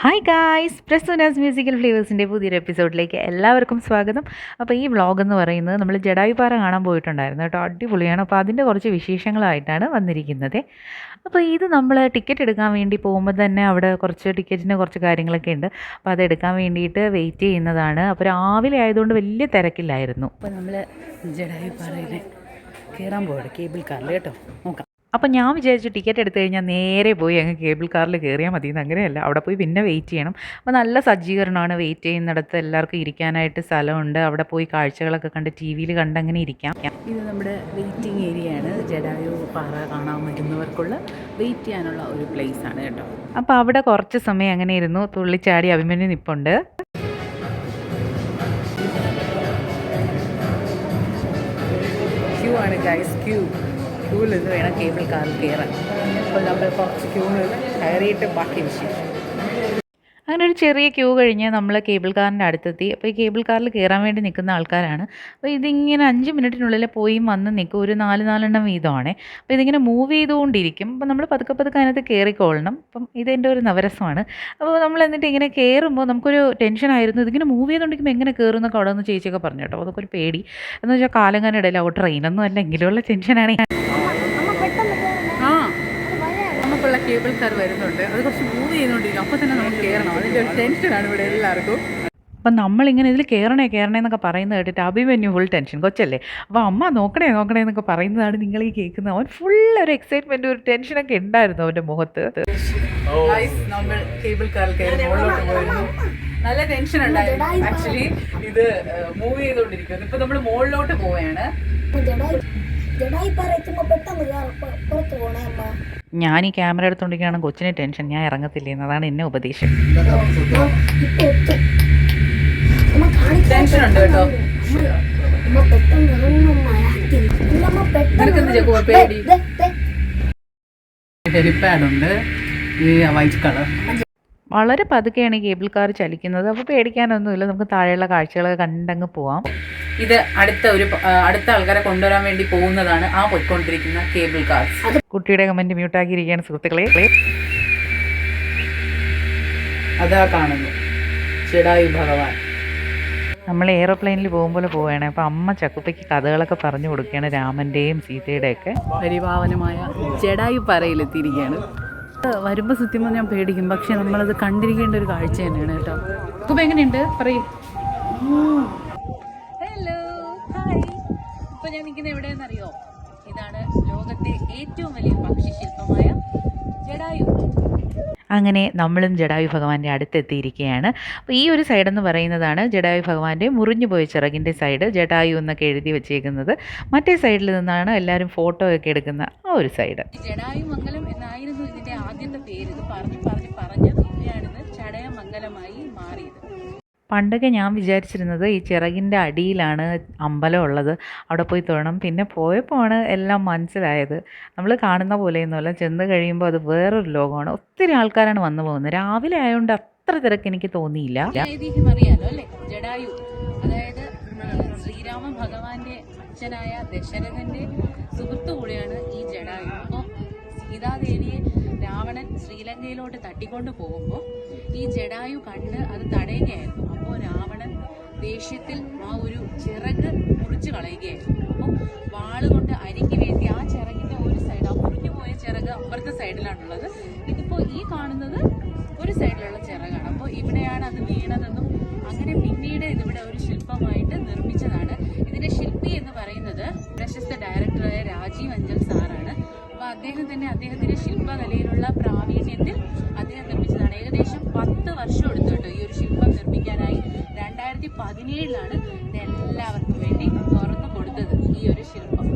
Hi guys, പ്രസൂനാസ് musical ഫ്ലേവേഴ്സിൻ്റെ പുതിയൊരു എപ്പിസോഡിലേക്ക് എല്ലാവർക്കും സ്വാഗതം. അപ്പോൾ ഈ വ്ളോഗ് എന്ന് പറയുന്നത് നമ്മൾ ജഡായുപ്പാറ കാണാൻ പോയിട്ടുണ്ടായിരുന്നു കേട്ടോ. അടിപൊളിയാണ്. അപ്പോൾ അതിൻ്റെ കുറച്ച് വിശേഷങ്ങളായിട്ടാണ് വന്നിരിക്കുന്നത്. അപ്പോൾ ഇത് നമ്മൾ ടിക്കറ്റ് എടുക്കാൻ വേണ്ടി പോകുമ്പോൾ തന്നെ അവിടെ കുറച്ച് ടിക്കറ്റിന് കുറച്ച് കാര്യങ്ങളൊക്കെ ഉണ്ട്. അപ്പോൾ അതെടുക്കാൻ വേണ്ടിയിട്ട് വെയിറ്റ് ചെയ്യുന്നതാണ്. അപ്പോൾ രാവിലെ ആയതുകൊണ്ട് വലിയ തിരക്കില്ലായിരുന്നു. അപ്പോൾ നമ്മൾ ജഡായുപ്പാറയിൽ കയറാൻ പോവാണ് കേബിൾ കാറിൽ കേട്ടോ. നോക്കാം. അപ്പം ഞാൻ വിചാരിച്ചു ടിക്കറ്റ് എടുത്തു കഴിഞ്ഞാൽ നേരെ പോയി അങ്ങ് കേബിൾ കാറിൽ കയറിയാൽ മതി എന്ന്. അങ്ങനെയല്ല, അവിടെ പോയി പിന്നെ വെയിറ്റ് ചെയ്യണം. അപ്പോൾ നല്ല സജ്ജീകരണമാണ്. വെയിറ്റ് ചെയ്യുന്നിടത്ത് എല്ലാവർക്കും ഇരിക്കാനായിട്ട് സ്ഥലമുണ്ട്. അവിടെ പോയി കാഴ്ചകളൊക്കെ കണ്ട് ടി വിയിൽ കണ്ട് അങ്ങനെ ഇരിക്കാം. ഇത് നമ്മുടെ വെയിറ്റിംഗ് ഏരിയയാണ്. ജഡായു പാറ കാണാൻ വരുന്നവർക്കുള്ള വെയിറ്റ് ചെയ്യാനുള്ള ഒരു പ്ലേസ് ആണ് കേട്ടോ. അപ്പോൾ അവിടെ കുറച്ച് സമയം അങ്ങനെ ഇരുന്നു. തുള്ളിച്ചാടി അഭിമന്യു നിപ്പുണ്ട്. ക്യൂ ആണ് ഗൈസ്, ക്യൂവിൽ നിന്ന് വേണം കേബിൾ കാറിൽ കയറാൻ. അപ്പോൾ നമ്മൾ കുറച്ച് ക്യൂവിൽ കയറിയിട്ട് ബാക്കി വിശേഷം. അങ്ങനെ ഒരു ചെറിയ ക്യൂ കഴിഞ്ഞ് നമ്മൾ കേബിൾ കാറിൻ്റെ അടുത്തെത്തി. അപ്പോൾ ഈ കേബിൾ കാറിൽ കയറാൻ വേണ്ടി നിൽക്കുന്ന ആൾക്കാരാണ്. അപ്പോൾ ഇതിങ്ങനെ 5 മിനിറ്റിനുള്ളിൽ പോയി വന്ന് നിൽക്കും. ഒരു 4 വീതമാണ്. അപ്പോൾ ഇതിങ്ങനെ മൂവ് ചെയ്തുകൊണ്ടിരിക്കും. അപ്പോൾ നമ്മൾ പതുക്കെ അതിനകത്ത് കയറിക്കൊള്ളണം. അപ്പം ഇതെൻ്റെ ഒരു നവരസമാണ്. അപ്പോൾ നമ്മൾ എന്നിട്ട് ഇങ്ങനെ കയറുമ്പോൾ നമുക്കൊരു ടെൻഷനായിരുന്നു. ഇതിങ്ങനെ മൂവ് ചെയ്തുകൊണ്ടിരിക്കുമ്പോൾ എങ്ങനെ കയറും എന്നൊക്കെ അവിടെ നിന്ന് ചേച്ചിയൊക്കെ പറഞ്ഞു കേട്ടോ. അതൊക്കെ ഒരു പേടി എന്ന് വെച്ചാൽ കാലങ്ങനെ ഇടയില്ല. ട്രെയിനൊന്നും അല്ല, എങ്കിലുമുള്ള ടെൻഷനാണ്. നമുക്കുള്ള കേബിൾ കാർ വരുന്നുണ്ട്. അത് കുറച്ച് മൂവ് ചെയ്തുകൊണ്ടിരിക്കും. അപ്പോൾ തന്നെ നമുക്ക് കയറണം. അതിൻ്റെ ഒരു ടെൻഷനാണ് ഇവിടെ എല്ലാവർക്കും. അപ്പം നമ്മളിങ്ങനെ ഇതിൽ കയറണേ എന്നൊക്കെ പറയുന്നത് കേട്ടിട്ട് അഭിമന്യു ഫുൾ ടെൻഷൻ. കൊച്ചല്ലേ, അപ്പോൾ അമ്മ നോക്കണേ എന്നൊക്കെ പറയുന്നതാണ് നിങ്ങൾ ഈ കേൾക്കുന്നത്. അവൻ ഫുൾ ഒരു എക്സൈറ്റ്മെൻറ്റ്, ഒരു ടെൻഷനൊക്കെ ഉണ്ടായിരുന്നു അവൻ്റെ മുഖത്ത്. നമ്മൾ കേബിൾ കാറിൽ കയറി മുകളിലോട്ട് പോയിരുന്നു. നല്ല ടെൻഷൻ ഉണ്ടായിരുന്നു. ആക്ച്വലി ഇത് മൂവ് ചെയ്തുകൊണ്ടിരിക്കുന്നത്. ഇപ്പം നമ്മൾ മുകളിലോട്ട് പോവുകയാണ്. ഞാൻ ഈ ക്യാമറ എടുത്തുകൊണ്ടിരിക്കുകയാണ്. കൊച്ചിന് ടെൻഷൻ, ഞാൻ ഇറങ്ങത്തില്ലേ എന്നതാണ് എന്നെ ഉപദേശം. ടെൻഷനുണ്ട് കേട്ടോ. ഹെലിപ്പാഡുണ്ട്, ഈ വൈറ്റ് കളർ. വളരെ പതുക്കെയാണ് ഈ കേബിൾ കാർ ചലിക്കുന്നത്. അപ്പോൾ പേടിക്കാനൊന്നുമില്ല. നമുക്ക് താഴെയുള്ള കാഴ്ചകളൊക്കെ കണ്ടങ്ങ് പോവാം. ഇത് അടുത്ത ആൾക്കാരെ കൊണ്ടുവരാൻ വേണ്ടി പോകുന്നതാണ് ആ പോയിക്കൊണ്ടിരിക്കുന്ന കേബിൾ കാർ. കുട്ടിയുടെ കമൻറ്റ് മ്യൂട്ടാക്കിയിരിക്കുകയാണ് സുഹൃത്തുക്കളെ. അതാ കാണുന്നു ജഡായു ഭഗവാൻ. നമ്മൾ എയ്റോപ്ലെയിനിൽ പോകുമ്പോൾ പോവുകയാണ്. അപ്പോൾ അമ്മ ചക്കുപ്പയ്ക്ക് കഥകളൊക്കെ പറഞ്ഞു കൊടുക്കുകയാണ്, രാമൻ്റെയും സീതയുടെയൊക്കെ. പരിപാവനമായ ജഡായു പാറയിലെത്തിയിരിക്കുകയാണ്. വരുമ്പോൾ സത്യം ഞാൻ പേടിക്കും, പക്ഷെ നമ്മളത് കണ്ടിരിക്കേണ്ട ഒരു കാഴ്ച തന്നെയാണ് കേട്ടോ. അപ്പോൾ എങ്ങനെയുണ്ട് പറയൂ. Hello, hi. ഇപ്പോൾ ഞാൻ നിൽക്കുന്നത് എവിടെയെന്നറിയോ? ഇതാണ് ലോകത്തെ ഏറ്റവും വലിയ പക്ഷിശില്പമായ ജഡായു. അങ്ങനെ നമ്മളും ജഡായു ഭഗവാന്റെ അടുത്തെത്തിയിരിക്കുകയാണ്. അപ്പോൾ ഈ ഒരു സൈഡെന്ന് പറയുന്നതാണ് ജഡായു ഭഗവാന്റെ മുറിഞ്ഞു പോയ ചിറകിൻ്റെ സൈഡ്, ജഡായു എന്നൊക്കെ എഴുതി വെച്ചേക്കുന്നത്. മറ്റേ സൈഡിൽ നിന്നാണ് എല്ലാവരും ഫോട്ടോ ഒക്കെ എടുക്കുന്ന ആ ഒരു സൈഡ്. ജഡായു മംഗലം എന്നായിരുന്നു ഇതിൻ്റെ ആദ്യത്തെ പേര്. ഇത് പറഞ്ഞ് പിന്നെയാണിത് ചടയമംഗലമായി മാറിയത്. പണ്ടൊക്കെ ഞാൻ വിചാരിച്ചിരുന്നത് ഈ ചിറകിൻ്റെ അടിയിലാണ് അമ്പലം ഉള്ളത്, അവിടെ പോയി തൊഴണം. പിന്നെ പോയപ്പോഴാണ് എല്ലാം മനസ്സിലായത്. നമ്മൾ കാണുന്ന പോലെയൊന്നുമല്ല, ചെന്ന് കഴിയുമ്പോൾ അത് വേറൊരു ലോകമാണ്. ഒത്തിരി ആൾക്കാരാണ് വന്നു പോകുന്നത്. രാവിലെ ആയതുകൊണ്ട് അത്ര തിരക്ക് എനിക്ക് തോന്നിയില്ല. ഐതിഹ്യം അറിയാലോ അല്ലേ? ജഡായു അതായത് ശ്രീരാമ ഭഗവാന്റെ അച്ഛനായ ദശരഥന്റെ സുഹൃത്തു കൂടിയാണ് ഈ ജഡായു. അപ്പോൾ സീതാദേവിയെ രാവണൻ ശ്രീലങ്കയിലോട്ട് തട്ടിക്കൊണ്ട് പോകുമ്പോൾ ഈ ജഡായു കണ്ട് അത് തടയുകയായിരുന്നു. അപ്പോൾ രാവണൻ ദേഷ്യത്തിൽ ആ ഒരു ചിറക് മുറിച്ച് കളയുകയായിരുന്നു. അപ്പോൾ വാളുകൊണ്ട് അരിക്ക് വേണ്ടി ആ ചിറകിന്റെ ഒരു സൈഡ്, ആ മുറിഞ്ഞു പോയ ചിറക് അപ്പുറത്തെ സൈഡിലാണുള്ളത്. ഇതിപ്പോൾ ഈ കാണുന്നത് ഒരു സൈഡിലുള്ള ചിറകാണ്. അപ്പോൾ ഇവിടെയാണ് അത് വീണതെന്നും അങ്ങനെ പിന്നീട് ഇതിവിടെ ഒരു ശില്പമായിട്ട് നിർമ്മിച്ചതാണ്. ഇതിന്റെ ശില്പി എന്ന് പറയുന്നത് പ്രശസ്ത ഡയറക്ടറായ രാജീവ് അഞ്ചൽ സാറാണ്. അപ്പോൾ അദ്ദേഹം തന്നെ അദ്ദേഹത്തിന്റെ ശില്പകലയിലുള്ള പ്രാവീണ്യത്തിൽ അദ്ദേഹം നിർമ്മിച്ചതാണ്. ഏകദേശം 10 വർഷം എടുത്തു കേട്ടോ ഈ ഒരു ശില്പം നിർമ്മിക്കാനായി. 2017 ഇത് എല്ലാവർക്കും വേണ്ടി തുറന്നു കൊടുത്തത് ഈ ഒരു ശില്പം.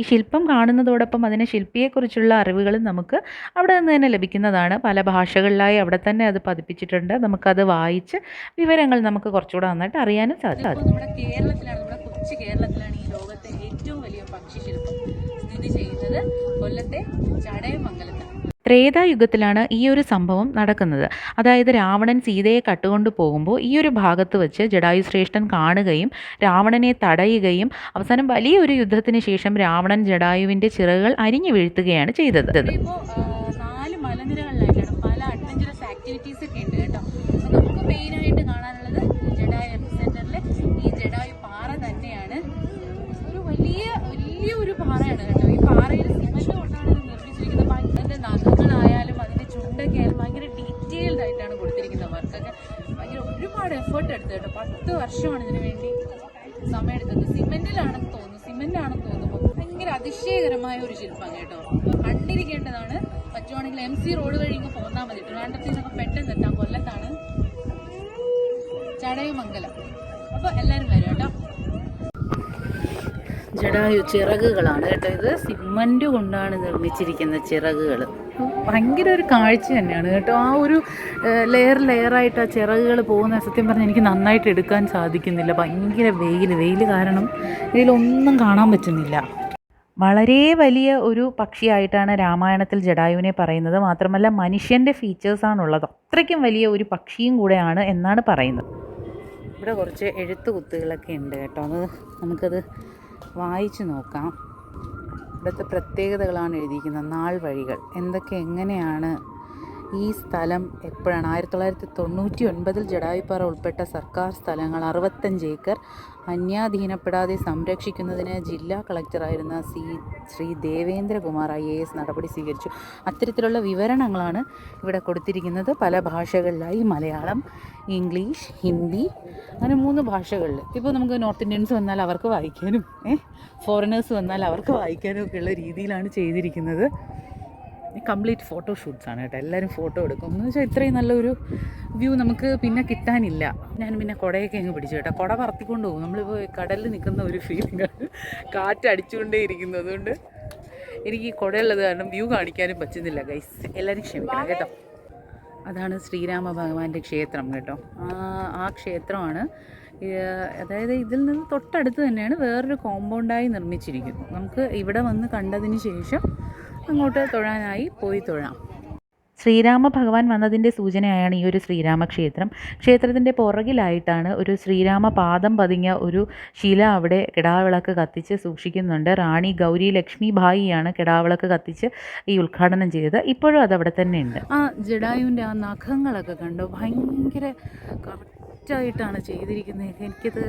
ഈ ശില്പം കാണുന്നതോടൊപ്പം അതിനെ ശില്പിയെക്കുറിച്ചുള്ള അറിവുകളും നമുക്ക് അവിടെ നിന്ന് തന്നെ ലഭിക്കുന്നതാണ്. പല ഭാഷകളിലായി അവിടെ തന്നെ അത് പതിപ്പിച്ചിട്ടുണ്ട്. നമുക്കത് വായിച്ച് വിവരങ്ങൾ നമുക്ക് കുറച്ചുകൂടെ നന്നായിട്ട് അറിയാനും സാധിക്കും. നമ്മുടെ കേരളത്തിലാണ്, നമ്മുടെ കൊച്ചു കേരളത്തിലാണ് ഈ ലോകത്തെ ഏറ്റവും വലിയ പക്ഷിശില്പം സ്ഥിതി ചെയ്യുന്നത്. കൊല്ലത്തെ ചടയമംഗലത്താണ്. ത്രേതായുഗത്തിലാണ് ഈ ഒരു സംഭവം നടക്കുന്നത്. അതായത് രാവണൻ സീതയെ കട്ടുകൊണ്ട് പോകുമ്പോൾ ഈ ഒരു ഭാഗത്ത് വെച്ച് ജഡായു ശ്രേഷ്ഠൻ കാണുകയും രാവണനെ തടയുകയും അവസാനം വലിയൊരു യുദ്ധത്തിന് ശേഷം രാവണൻ ജഡായുവിൻ്റെ ചിറകുകൾ അരിഞ്ഞു വീഴ്ത്തുകയാണ് ചെയ്തത്. 4 മലനിരകളിലായിട്ടാണ് പല അഡ്വഞ്ചറസ് ആക്ടിവിറ്റീസ് ഒക്കെ ഉണ്ട്. കേട്ടോ. അപ്പോൾ നമുക്ക് മെയിനായിട്ട് കാണാനുള്ളത് ജഡായു എപ്പിസെന്ററിലെ ഈ ജഡായു പാറ തന്നെയാണ്. ഒരു വലിയൊരു പാറയാണ് കേട്ടോ. ഈ പാറയിൽ സിമന്റ് കൊണ്ടാണ് ഇത് നിർമ്മിച്ചിരിക്കുന്നത്. അതിൻ്റെ നഖങ്ങളായാലും അതിൻ്റെ ചുണ്ടൊക്കെ ആയാലും ഭയങ്കര ഡീറ്റെയിൽഡ് ആയിട്ടാണ് കൊടുത്തിരിക്കുന്നത്. വർക്കൊക്കെ ഭയങ്കര ഒരുപാട് എഫേർട്ട് എടുത്ത് കേട്ടോ. 10 വർഷമാണ് ഇതിനു വേണ്ടി സമയമെടുത്തത്. സിമെന്റിലാണെന്ന് തോന്നുന്നു. ഭയങ്കര അതിശയകരമായ ഒരു ശില്പം കേട്ടോ. കണ്ടിരിക്കേണ്ടതാണ്. പറ്റുവാണെങ്കിൽ MC റോഡ് വഴി ഇങ്ങ് പോന്നാൽ മതി. ട്രിവാൻഡ്രത്തിൽ നിന്നൊക്കെ പെട്ടെന്ന് എത്താം. കൊല്ലത്താണ് ചടയമംഗലം. അപ്പോൾ എല്ലാവരും വരും കേട്ടോ. ജഡായു ചിറകുകളാണ് കേട്ടോ. ഇത് സിമന്റ് കൊണ്ടാണ് നിർമ്മിച്ചിരിക്കുന്ന ചിറകുകൾ. ഭയങ്കര ഒരു കാഴ്ച തന്നെയാണ് കേട്ടോ. ആ ഒരു ലെയറായിട്ട് ആ ചിറകുകൾ പോകുന്ന സത്യം പറഞ്ഞാൽ എനിക്ക് നന്നായിട്ട് എടുക്കാൻ സാധിക്കുന്നില്ല. ഭയങ്കര വെയിൽ കാരണം ഇതിലൊന്നും കാണാൻ പറ്റുന്നില്ല. വളരെ വലിയ ഒരു പക്ഷിയായിട്ടാണ് രാമായണത്തിൽ ജഡായുവിനെ പറയുന്നത്. മാത്രമല്ല മനുഷ്യൻ്റെ ഫീച്ചേഴ്സാണുള്ളത്. അത്രയ്ക്കും വലിയ ഒരു പക്ഷിയും കൂടെയാണ് എന്നാണ് പറയുന്നത്. ഇവിടെ കുറച്ച് എഴുത്തുകുത്തുകളൊക്കെ ഉണ്ട് കേട്ടോ. അത് നമുക്കത് വായിച്ചു നോക്കാം. ഇവിടുത്തെ പ്രത്യേകതകളാണ് എഴുതിയിരിക്കുന്നത്. നാൾ വഴികൾ എന്തൊക്കെ, എങ്ങനെയാണ് ഈ സ്ഥലം എപ്പോഴാണ് 1999 ജഡായുപ്പാറ ഉൾപ്പെട്ട സർക്കാർ സ്ഥലങ്ങൾ 65 ഏക്കർ അന്യാധീനപ്പെടാതെ സംരക്ഷിക്കുന്നതിന് ജില്ലാ കളക്ടറായിരുന്ന ശ്രീ ദേവേന്ദ്രകുമാർ IAS നടപടി സ്വീകരിച്ചു. അത്തരത്തിലുള്ള വിവരണങ്ങളാണ് ഇവിടെ കൊടുത്തിരിക്കുന്നത്. പല ഭാഷകളിലായി മലയാളം, ഇംഗ്ലീഷ്, ഹിന്ദി, അങ്ങനെ 3 ഭാഷകളിൽ. ഇപ്പോൾ നമുക്ക് നോർത്ത് ഇന്ത്യൻസ് വന്നാൽ അവർക്ക് വായിക്കാനും ഫോറിനേഴ്സ് വന്നാൽ അവർക്ക് വായിക്കാനും ഒക്കെയുള്ള രീതിയിലാണ് ചെയ്തിരിക്കുന്നത്. കംപ്ലീറ്റ് ഫോട്ടോഷൂട്ട്സാണ് കേട്ടോ. എല്ലാവരും ഫോട്ടോ എടുക്കും. എന്ന് വെച്ചാൽ ഇത്രയും നല്ലൊരു വ്യൂ നമുക്ക് പിന്നെ കിട്ടാനില്ല. ഞാൻ പിന്നെ കുടയൊക്കെ അങ്ങ് പിടിച്ചു കേട്ടോ. കുട പറത്തിക്കൊണ്ട് പോകും. നമ്മളിപ്പോൾ കടലിൽ നിൽക്കുന്ന ഒരു ഫീലിംഗാണ്. കാറ്റടിച്ചുകൊണ്ടേ ഇരിക്കുന്നത്. അതുകൊണ്ട് എനിക്ക് ഈ കുടയുള്ളത് കാരണം വ്യൂ കാണിക്കാനും പറ്റുന്നില്ല ഗൈസ്. എല്ലാവരും ക്ഷമിക്കണം കേട്ടോ. അതാണ് ശ്രീരാമ ഭഗവാന്റെ ക്ഷേത്രം കേട്ടോ. ആ ക്ഷേത്രമാണ്. അതായത് ഇതിൽ നിന്ന് തൊട്ടടുത്ത് തന്നെയാണ് വേറൊരു കോമ്പൗണ്ടായി നിർമ്മിച്ചിരിക്കുന്നു. നമുക്ക് ഇവിടെ വന്ന് കണ്ടതിന് ശേഷം അങ്ങോട്ട് തൊഴാനായി പോയി തൊഴാം. ശ്രീരാമ ഭഗവാൻ വന്നതിൻ്റെ സൂചനയായാണ് ഈ ഒരു ശ്രീരാമക്ഷേത്രം. ക്ഷേത്രത്തിൻ്റെ പുറകിലായിട്ടാണ് ഒരു ശ്രീരാമ പാദം പതിഞ്ഞ ഒരു ശില അവിടെ കിടാവിളക്ക് കത്തിച്ച് സൂക്ഷിക്കുന്നുണ്ട്. റാണി ഗൗരി ലക്ഷ്മി ഭായിയാണ് കിടാവിളക്ക് കത്തിച്ച് ഈ ഉദ്ഘാടനം ചെയ്തത്. ഇപ്പോഴും അതവിടെ തന്നെ ഉണ്ട്. ആ ജഡായുവിൻ്റെ ആ നഖങ്ങളൊക്കെ കണ്ടോ, ഭയങ്കര കറക്റ്റായിട്ടാണ് ചെയ്തിരിക്കുന്നത്. എനിക്കത്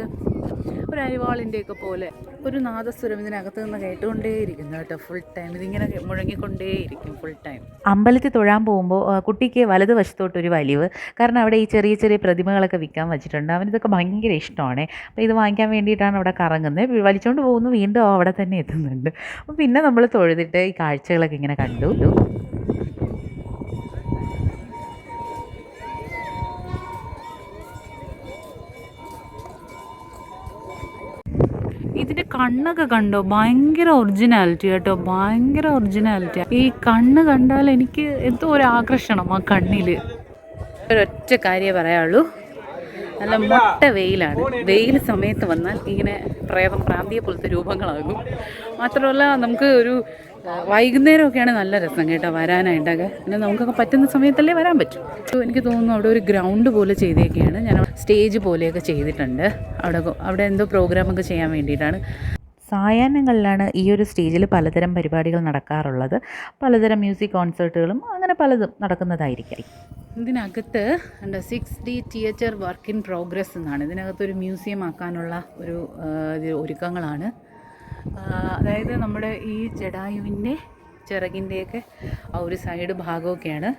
ഒരു അരിവാളിൻ്റെയൊക്കെ പോലെ ഒരു നാദസ്വരം ഇതിനകത്ത് നിന്ന് കേട്ടുകൊണ്ടേയിരിക്കുന്നു കേട്ടോ. ഫുൾ ടൈം ഇതിങ്ങനെ മുഴങ്ങിക്കൊണ്ടേയിരിക്കും ഫുൾ ടൈം. അമ്പലത്തിൽ തൊഴാൻ പോകുമ്പോൾ കുട്ടിക്ക് വലതുവശത്തോട്ടൊരു വലിവ്. കാരണം അവിടെ ഈ ചെറിയ ചെറിയ പ്രതിമകളൊക്കെ വിൽക്കാൻ വെച്ചിട്ടുണ്ട്. അവനിതൊക്കെ ഭയങ്കര ഇഷ്ടമാണ്. അപ്പോൾ ഇത് വാങ്ങിക്കാൻ വേണ്ടിയിട്ടാണ് അവിടെ കറങ്ങുന്നത്. വലിച്ചുകൊണ്ട് പോകുന്നു, വീണ്ടും അവിടെ തന്നെ എത്തുന്നുണ്ട്. അപ്പോൾ പിന്നെ നമ്മൾ തൊഴുതിട്ട് ഈ കാഴ്ചകളൊക്കെ ഇങ്ങനെ കണ്ടു. ഇതിൻ്റെ കണ്ണൊക്കെ കണ്ടോ, ഭയങ്കര ഒറിജിനാലിറ്റി കേട്ടോ. ഭയങ്കര ഒറിജിനാലിറ്റി. ഈ കണ്ണ് കണ്ടാൽ എനിക്ക് എന്തോ ഒരു ആകർഷണം ആ കണ്ണിൽ. ഒരൊറ്റ കാര്യമേ പറയാനുള്ളൂ, നല്ല മൊട്ട വെയിലാണ്. വെയിൽ സമയത്ത് വന്നാൽ ഇങ്ങനെ പ്രാന്തിയെ പോലത്തെ രൂപങ്ങളാകും. മാത്രമല്ല നമുക്ക് ഒരു വൈകുന്നേരമൊക്കെയാണ് നല്ല രസം കേട്ടോ വരാനായിട്ടൊക്കെ. പിന്നെ നമുക്കൊക്കെ പറ്റുന്ന സമയത്തല്ലേ വരാൻ പറ്റും. എനിക്ക് തോന്നുന്നു അവിടെ ഒരു ഗ്രൗണ്ട് പോലെ ചെയ്തേക്കെയാണ്. ഞാൻ സ്റ്റേജ് പോലെയൊക്കെ ചെയ്തിട്ടുണ്ട്. അവിടെ എന്തോ പ്രോഗ്രാമൊക്കെ ചെയ്യാൻ വേണ്ടിയിട്ടാണ്. സായാഹ്നങ്ങളിലാണ് ഈ ഒരു സ്റ്റേജിൽ പലതരം പരിപാടികൾ നടക്കാറുള്ളത്. പലതരം മ്യൂസിക് കോൺസേർട്ടുകളും അങ്ങനെ പലതും നടക്കുന്നതായിരിക്കും. ഇതിനകത്ത് 6D theatre work in progress എന്നാണ്. ഇതിനകത്തൊരു മ്യൂസിയം ആക്കാനുള്ള ഒരു ഒരുക്കങ്ങളാണ്. അതായത് നമ്മുടെ ഈ ജഡായുവിൻ്റെ ചിറകിൻ്റെയൊക്കെ ആ ഒരു സൈഡ് ഭാഗമൊക്കെയാണ്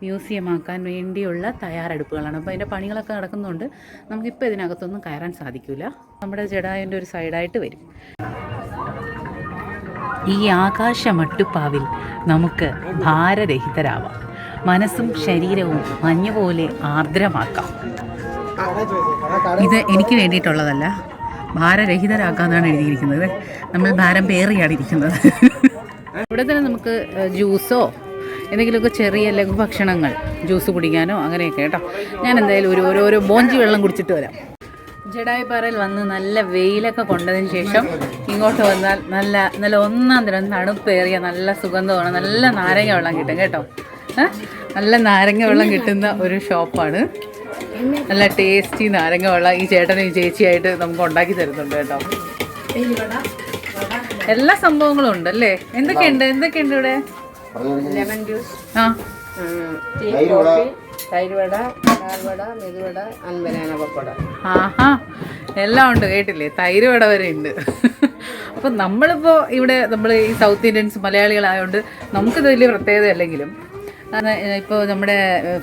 മ്യൂസിയം ആക്കാൻ വേണ്ടിയുള്ള തയ്യാറെടുപ്പുകളാണ്. അപ്പോൾ അതിൻ്റെ പണികളൊക്കെ നടക്കുന്നുണ്ട്. നമുക്കിപ്പോൾ ഇതിനകത്തൊന്നും കയറാൻ സാധിക്കില്ല. നമ്മുടെ ജഡായുവിൻ്റെ ഒരു സൈഡായിട്ട് വരും. ഈ ആകാശമട്ടുപ്പാവിൽ നമുക്ക് ഭാരരഹിതരാവാം. മനസ്സും ശരീരവും മഞ്ഞുപോലെ ആർദ്രമാക്കാം. ഇത് എനിക്ക് വേണ്ടിയിട്ടുള്ളതല്ല, ഭാരരഹിതരാക്കാന്നാണ് എഴുതിയിരിക്കുന്നത്. നമ്മൾ ഭാരം പേറിയാണ് ഇരിക്കുന്നത്. ഇവിടെ തന്നെ നമുക്ക് ജ്യൂസോ എന്തെങ്കിലുമൊക്കെ ചെറിയ ലഘുഭക്ഷണങ്ങൾ, ജ്യൂസ് കുടിക്കാനോ അങ്ങനെയൊക്കെ കേട്ടോ. ഞാൻ എന്തായാലും ഓരോരോ ബോഞ്ചി വെള്ളം കുടിച്ചിട്ട് വരാം. ജഡായുപ്പാറയിൽ വന്ന് നല്ല വെയിലൊക്കെ കൊണ്ടതിന് ശേഷം ഇങ്ങോട്ട് വന്നാൽ നല്ല ഒന്നാം തരം തണുപ്പേറിയ നല്ല സുഗന്ധമാണ്. നല്ല നാരങ്ങ വെള്ളം കിട്ടും കേട്ടോ. നല്ല നാരങ്ങ വെള്ളം കിട്ടുന്ന ഒരു ഷോപ്പാണ്. നല്ല ടേസ്റ്റി നാരങ്ങ വെള്ളം ഈ ചേട്ടനും ഈ ചേച്ചിയായിട്ട് നമുക്ക് ഉണ്ടാക്കി തരുന്നുണ്ട് കേട്ടോ. എല്ലാ സംഭവങ്ങളും ഉണ്ട് അല്ലേ? എന്തൊക്കെയുണ്ട് ഇവിടെ? ലെമൺ ജ്യൂസ്, തൈര് വട, ഡാൽ വട, മെതുവട, ആൻഡ് ബനാന പക്കോട. ആഹാ, എല്ലാം ഉണ്ട് കേട്ടില്ലേ, തൈര് വട വരെ ഉണ്ട്. അപ്പം നമ്മളിപ്പോൾ ഇവിടെ നമ്മൾ ഈ സൗത്ത് ഇന്ത്യൻസ് മലയാളികളായതുകൊണ്ട് നമുക്കിത് വലിയ പ്രത്യേകത അല്ലെങ്കിലും കാരണം ഇപ്പോൾ നമ്മുടെ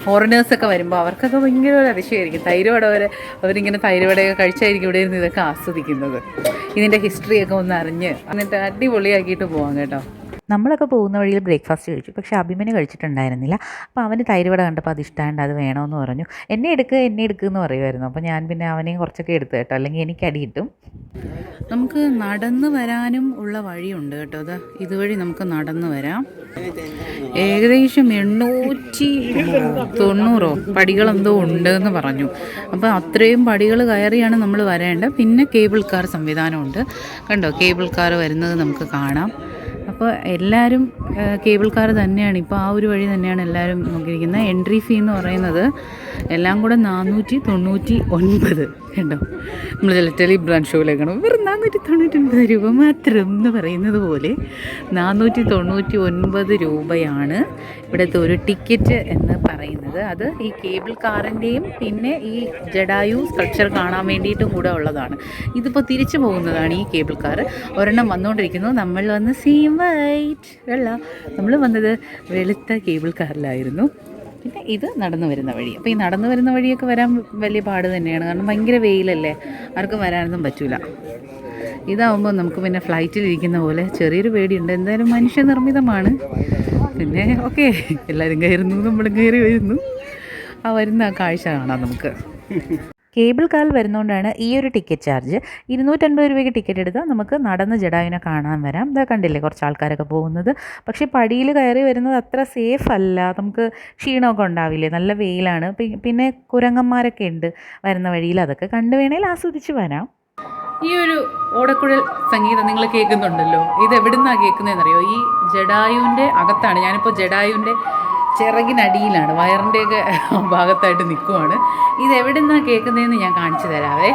ഫോറിനേഴ്സൊക്കെ വരുമ്പോൾ അവർക്കൊക്കെ ഭയങ്കര ഒരു അതിശയമായിരിക്കും. തൈര് വട വരെ അവരിങ്ങനെ തൈര് വടയൊക്കെ കഴിച്ചായിരിക്കും ഇവിടെ ഇരുന്ന് ഇതൊക്കെ ആസ്വദിക്കുന്നത്. ഇതിൻ്റെ ഹിസ്റ്ററിയൊക്കെ ഒന്ന് അറിഞ്ഞ് എന്നിട്ട് അടിപൊളിയാക്കിയിട്ട് പോകാം കേട്ടോ. നമ്മളൊക്കെ പോകുന്ന വഴിയിൽ ബ്രേക്ക്ഫാസ്റ്റ് കഴിച്ചു, പക്ഷേ അഭിമന്യു കഴിച്ചിട്ടുണ്ടായിരുന്നില്ല. അപ്പോൾ അവന് തൈര് വട കണ്ടപ്പോൾ അത് ഇഷ്ടമായിട്ട് അത് വേണമെന്ന് പറഞ്ഞു. എന്നെ എടുക്കുക എന്ന് പറയുമായിരുന്നു. അപ്പോൾ ഞാൻ പിന്നെ അവനെയും കുറച്ചൊക്കെ എടുത്തു കേട്ടോ, അല്ലെങ്കിൽ എനിക്ക് അടി കിട്ടും. നമുക്ക് നടന്ന് വരാനും ഉള്ള വഴിയുണ്ട് കേട്ടോ. ഇതുവഴി നമുക്ക് നടന്ന് വരാം. ഏകദേശം 890 പടികളെന്തോ ഉണ്ടെന്ന് പറഞ്ഞു. അപ്പോൾ അത്രയും പടികൾ കയറിയാണ് നമ്മൾ വരേണ്ടത്. പിന്നെ കേബിൾ കാർ സംവിധാനമുണ്ട് കണ്ടോ, കേബിൾ കാർ വരുന്നത് നമുക്ക് കാണാം. അപ്പോൾ എല്ലാവരും കേബിൾ കാർ തന്നെയാണ് ഇപ്പോൾ ആ ഒരു വഴി തന്നെയാണ് എല്ലാവരും നോക്കിയിരിക്കുന്നത്. എൻട്രി ഫീ എന്ന് പറയുന്നത് എല്ലാം കൂടെ 499 കണ്ടോ. നമ്മൾ ചില ടെലിബ്രാൻഡ് ഷോയിലേക്കാണ് വെറും 499 രൂപ മാത്രം എന്ന് പറയുന്നത് പോലെ 499 രൂപയാണ് ഇവിടുത്തെ ഒരു ടിക്കറ്റ് എന്ന് പറയുന്നത്. അത് ഈ കേബിൾ കാറിൻ്റെയും പിന്നെ ഈ ജഡായു സ്ട്രക്ചർ കാണാൻ വേണ്ടിയിട്ടും കൂടെ ഉള്ളതാണ്. ഇതിപ്പോൾ തിരിച്ചു പോകുന്നതാണ് ഈ കേബിൾ കാർ. ഒരെണ്ണം വന്നുകൊണ്ടിരിക്കുന്നു. നമ്മൾ വന്ന് സെയിം വൈറ്റ് വെള്ള, നമ്മൾ വന്നത് വെളുത്ത കേബിൾ കാറിലായിരുന്നു. പിന്നെ ഇത് നടന്നു വരുന്ന വഴി. അപ്പോൾ ഈ നടന്നു വരുന്ന വഴിയൊക്കെ വരാൻ വലിയ പാട് തന്നെയാണ്, കാരണം ഭയങ്കര വെയിലല്ലേ, ആർക്കും വരാനൊന്നും പറ്റില്ല. ഇതാവുമ്പോൾ നമുക്ക് പിന്നെ ഫ്ലൈറ്റിലിരിക്കുന്ന പോലെ ചെറിയൊരു പേടിയുണ്ട്. എന്തായാലും മനുഷ്യനിർമ്മിതമാണ്. പിന്നെ ഓക്കെ, എല്ലാവരും കയറുന്നു, നമ്മളും കയറി വരുന്നു. ആ വരുന്ന ആ കാഴ്ച കാണാം നമുക്ക്. കേബിൾ കാറിൽ വരുന്നതുകൊണ്ടാണ് ഈ ഒരു ടിക്കറ്റ് ചാർജ്. 250 രൂപയ്ക്ക് ടിക്കറ്റ് എടുത്താൽ നമുക്ക് നടന്ന് ജഡായുവിനെ കാണാൻ വരാം. ഇതാ കണ്ടില്ലേ കുറച്ച് ആൾക്കാരൊക്കെ പോകുന്നത്. പക്ഷേ പടിയിൽ കയറി വരുന്നത് അത്ര സേഫ് അല്ല, നമുക്ക് ക്ഷീണമൊക്കെ ഉണ്ടാവില്ലേ, നല്ല വെയിലാണ്. പിന്നെ കുരങ്ങന്മാരൊക്കെ ഉണ്ട് വരുന്ന വഴിയിൽ, അതൊക്കെ കണ്ടു വേണേൽ ആസ്വദിച്ച് വരാം. ഈ ഒരു ഓടക്കുഴൽ സംഗീതം നിങ്ങൾ കേൾക്കുന്നുണ്ടല്ലോ, ഇത് എവിടുന്നാണ് കേൾക്കുന്നതെന്നറിയോ? ഈ ജഡായുവിൻ്റെ അകത്താണ്. ഞാനിപ്പോൾ ജഡായുവിൻ്റെ ചിറകിനടിയിലാണ്, വയറിൻ്റെയൊക്കെ ഭാഗത്തായിട്ട് നിൽക്കുവാണ്. ഇത് എവിടെ നിന്നാണ് കേൾക്കുന്നതെന്ന് ഞാൻ കാണിച്ചു തരാവേ.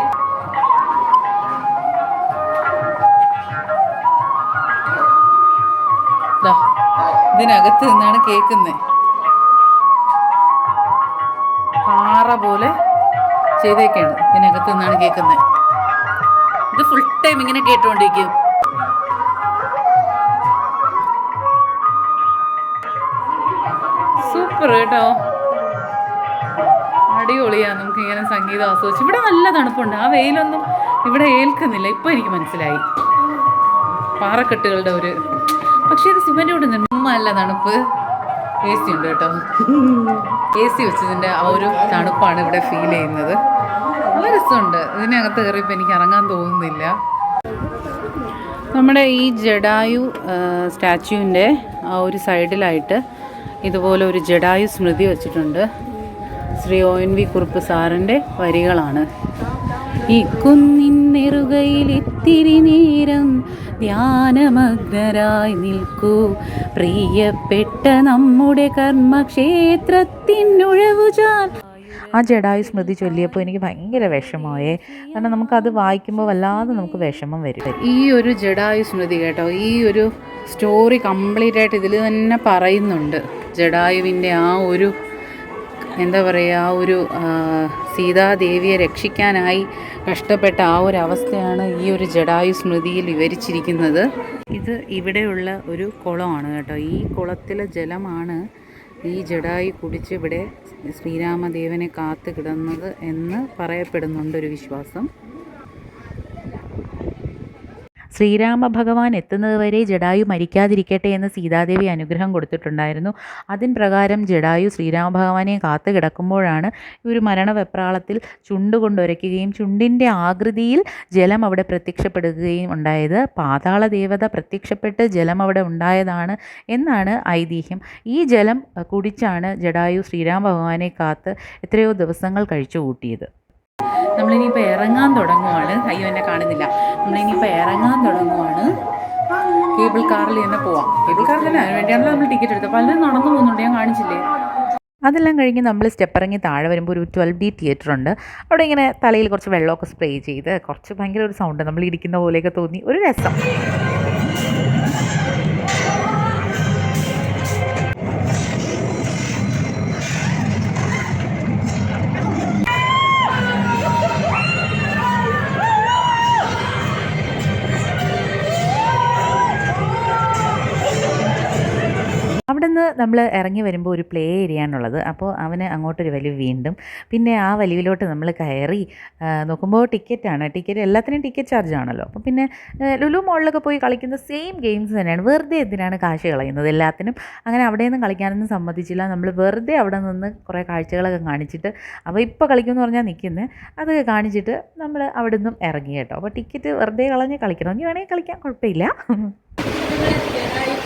ഇതിനകത്ത് നിന്നാണ് കേൾക്കുന്നത്. പാറ പോലെ ചെയ്തേക്കാണ്, ഇതിനകത്ത് നിന്നാണ് കേൾക്കുന്നത്. ഇത് ഫുൾ ടൈം ഇങ്ങനെ കേട്ടുകൊണ്ടിരിക്കും. സൂപ്പർ കേട്ടോ, അടിപൊളിയാണ്. നമുക്ക് ഇങ്ങനെ സംഗീതം ആസ്വദിച്ചു. ഇവിടെ നല്ല തണുപ്പുണ്ട്, ആ വെയിലൊന്നും ഇവിടെ ഏൽക്കുന്നില്ല. ഇപ്പോൾ എനിക്ക് മനസ്സിലായി പാറക്കെട്ടുകളുടെ ഒരു. പക്ഷേ ഇത് സിമൻ്റ് കൊണ്ട് നിന്നല്ല തണുപ്പ്. എ സി ഉണ്ട് കേട്ടോ, എ സി വെച്ചതിൻ്റെ ആ ഒരു തണുപ്പാണ് ഇവിടെ ഫീൽ ചെയ്യുന്നത്. നല്ല രസമുണ്ട്. ഇതിനകത്ത് കയറിയപ്പോൾ എനിക്ക് ഇറങ്ങാൻ തോന്നുന്നില്ല. നമ്മുടെ ഈ ജഡായു സ്റ്റാച്യുവിൻ്റെ ആ ഒരു സൈഡിലായിട്ട് ഇതുപോലെ ഒരു ജഡായു സ്മൃതി വച്ചിട്ടുണ്ട്. ശ്രീ ONV കുറുപ്പ് സാറിൻ്റെ വരികളാണ്. ഈ കുന്നിന്നെറുകയിൽ ഇത്തിരി നേരം ധ്യാനമഗ്നരായി നിൽക്കൂ, പ്രിയപ്പെട്ട നമ്മുടെ കർമ്മക്ഷേത്രത്തിനുഴവുചാൽ. ആ ജഡായു സ്മൃതി ചൊല്ലിയപ്പോൾ എനിക്ക് ഭയങ്കര വിഷമമായേ, കാരണം നമുക്കത് വായിക്കുമ്പോൾ വല്ലാതെ നമുക്ക് വിഷമം വരും. ഈ ഒരു ജഡായു സ്മൃതി കേട്ടോ, ഈ ഒരു സ്റ്റോറി കംപ്ലീറ്റ് ആയിട്ട് ഇതിൽ തന്നെ പറയുന്നുണ്ട്. ജഡായുവിൻ്റെ ആ ഒരു എന്താ പറയുക, ആ ഒരു സീതാദേവിയെ രക്ഷിക്കാനായി കഷ്ടപ്പെട്ട ആ ഒരു അവസ്ഥയാണ് ഈ ഒരു ജഡായു സ്മൃതിയിൽ വിവരിച്ചിരിക്കുന്നത്. ഇത് ഇവിടെയുള്ള ഒരു കുളമാണ് കേട്ടോ. ഈ കുളത്തിലെ ജലമാണ് ഈ ജഡായു കുടിച്ച് ഇവിടെ ശ്രീരാമദേവനെ കാത്തു കിടന്നത് എന്ന് പറയപ്പെടുന്നുണ്ട് ഒരു വിശ്വാസം. ശ്രീരാമ ഭഗവാൻ എത്തുന്നത് വരെ ജഡായു മരിക്കാതിരിക്കട്ടെ എന്ന് സീതാദേവി അനുഗ്രഹം കൊടുത്തിട്ടുണ്ടായിരുന്നു. അതിൻ പ്രകാരം ജഡായു ശ്രീരാമ ഭഗവാനെ കാത്തു കിടക്കുമ്പോഴാണ് ഒരു മരണവെപ്രാളത്തിൽ ചുണ്ടുകൊണ്ടുരയ്ക്കുകയും ചുണ്ടിൻ്റെ ആകൃതിയിൽ ജലം അവിടെ പ്രത്യക്ഷപ്പെടുകയും ഉണ്ടായത്. പാതാള ദേവത പ്രത്യക്ഷപ്പെട്ട് ജലം അവിടെ ഉണ്ടായതാണ് എന്നാണ് ഐതിഹ്യം. ഈ ജലം കുടിച്ചാണ് ജഡായു ശ്രീരാമ ഭഗവാനെ കാത്ത് എത്രയോ ദിവസങ്ങൾ കഴിച്ചു കൂട്ടിയത്. നമ്മളിനിയിപ്പോൾ ഇറങ്ങാൻ തുടങ്ങുവാണ്. അയ്യോ, എന്നെ കാണുന്നില്ല. നമ്മളിനിയിപ്പോൾ ഇറങ്ങാൻ തുടങ്ങുവാണ്. കേബിൾ കാറിൽ തന്നെ പോവാം. കേബിൾ കാറിൽ തന്നെ അതിന് വേണ്ടിയാണല്ലോ നമ്മൾ ടിക്കറ്റ് എടുത്തത്. പലരും നടന്നു പോകുന്നുണ്ട്, ഞാൻ കാണിച്ചില്ലേ. അതെല്ലാം കഴിഞ്ഞ് നമ്മൾ സ്റ്റെപ്പ് ഇറങ്ങി താഴെ വരുമ്പോൾ ഒരു 12D തിയേറ്റർ ഉണ്ട്. അവിടെ ഇങ്ങനെ തലയിൽ കുറച്ച് വെള്ളമൊക്കെ സ്പ്രേ ചെയ്ത് കുറച്ച് ഭയങ്കര ഒരു സൗണ്ട്, നമ്മൾ ഇരിക്കുന്ന പോലെയൊക്കെ തോന്നി, ഒരു രസം. അവിടെ നിന്ന് നമ്മൾ ഇറങ്ങി വരുമ്പോൾ ഒരു പ്ലേ ഏരിയ ആണുള്ളത്. അപ്പോൾ അവന് അങ്ങോട്ടൊരു വലിവ് വീണ്ടും. പിന്നെ ആ വലിവിലോട്ട് നമ്മൾ കയറി നോക്കുമ്പോൾ ടിക്കറ്റ് എല്ലാത്തിനും ടിക്കറ്റ് ചാർജ് ആണല്ലോ. അപ്പോൾ പിന്നെ ലുലു മോളിലൊക്കെ പോയി കളിക്കുന്ന സെയിം ഗെയിംസ് തന്നെയാണ്. വെറുതെ എന്തിനാണ് കാശ് കളയുന്നത് എല്ലാത്തിനും. അങ്ങനെ അവിടെ നിന്ന് കളിക്കാനൊന്നും സമ്മതിച്ചില്ല. നമ്മൾ വെറുതെ അവിടെ നിന്ന് കുറേ കാഴ്ചകളൊക്കെ കാണിച്ചിട്ട് അപ്പോൾ ഇപ്പോൾ കളിക്കുമെന്ന് പറഞ്ഞാൽ നിൽക്കുന്നത് അത് കാണിച്ചിട്ട് നമ്മൾ അവിടെ നിന്നും ഇറങ്ങി കേട്ടോ. അപ്പോൾ ടിക്കറ്റ് വെറുതെ കളഞ്ഞ് കളിക്കണമെങ്കിൽ വേണമെങ്കിൽ കളിക്കാം, കുഴപ്പമില്ല. ഞങ്ങൾ